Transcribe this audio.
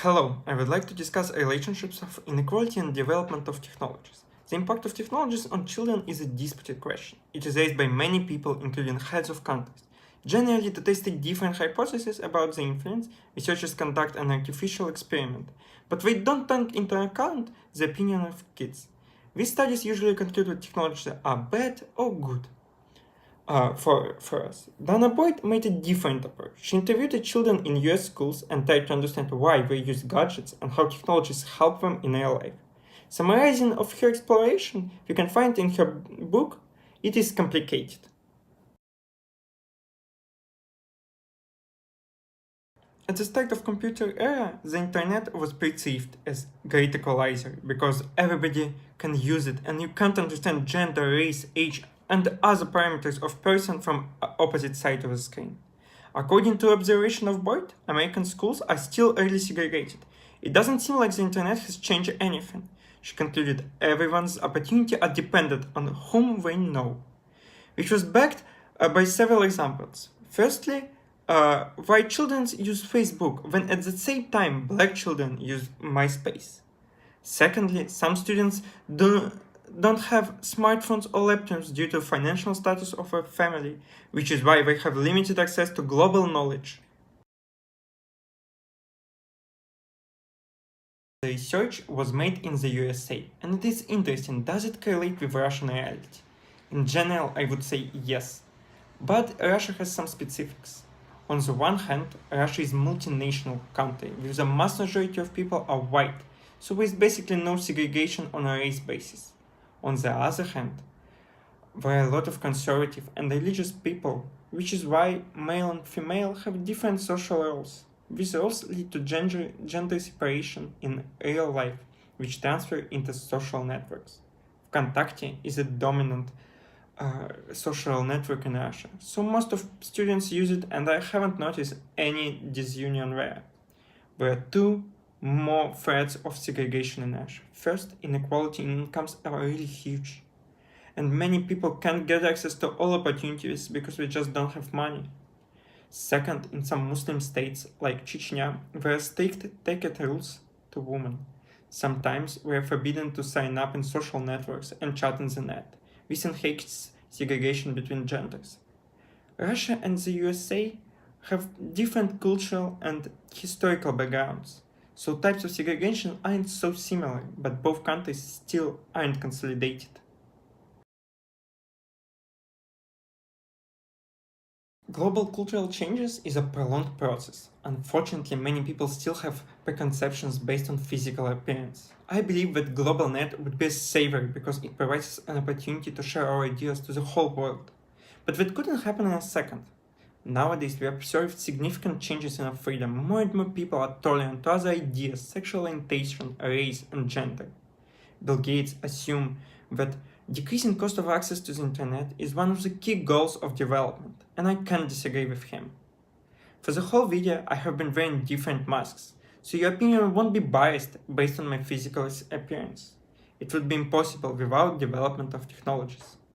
Hello, I would like to discuss relationships of inequality and development of technologies. The impact of technologies on children is a disputed question. It is raised by many people, including heads of countries. Generally, to test different hypotheses about the influence, researchers conduct an artificial experiment, but they don't take into account the opinion of kids. These studies usually conclude that technologies are bad or good. For us. Dana Boyd made a different approach. She interviewed the children in US schools and tried to understand why they use gadgets and how technologies help them in real life. Summarizing of her exploration, you can find in her book, It is Complicated. At the start of computer era, the internet was perceived as great equalizer because everybody can use it and you can't understand gender, race, age, and other parameters of person from opposite side of the screen. According to observation of Boyd, American schools are still early segregated. It doesn't seem like the internet has changed anything. She concluded everyone's opportunity are dependent on whom they know, which was backed by several examples. Firstly, white children use Facebook when at the same time black children use MySpace. Secondly, some students don't have smartphones or laptops due to financial status of a family, which is why they have limited access to global knowledge. The research was made in the USA, and it is interesting, does it correlate with Russian reality? In general, I would say yes, but Russia has some specifics. On the one hand, Russia is a multinational country, with the vast majority of people are white, so there is basically no segregation on a race basis. On the other hand, there are a lot of conservative and religious people, which is why male and female have different social roles. These roles lead to gender separation in real life, which transfer into social networks. Vkontakte is a dominant social network in Russia, so most of students use it and I haven't noticed any disunion there. There are two more threats of segregation in Russia. First, inequality in incomes are really huge, and many people can't get access to all opportunities because they just don't have money. Second, in some Muslim states like Chechnya, there are strict ticket rules to women. Sometimes we are forbidden to sign up in social networks and chat in the net. This enhances segregation between genders. Russia and the USA have different cultural and historical backgrounds, so types of segregation aren't so similar, but both countries still aren't consolidated. Global cultural changes is a prolonged process. Unfortunately, many people still have preconceptions based on physical appearance. I believe that global net would be a saver because it provides an opportunity to share our ideas to the whole world. But that couldn't happen in a second. Nowadays, we observe significant changes in our freedom. More and more people are tolerant to other ideas, sexual orientation, race, and gender. Bill Gates assumed that decreasing cost of access to the internet is one of the key goals of development, and I can't disagree with him. For the whole video, I have been wearing different masks, so your opinion won't be biased based on my physical appearance. It would be impossible without development of technologies.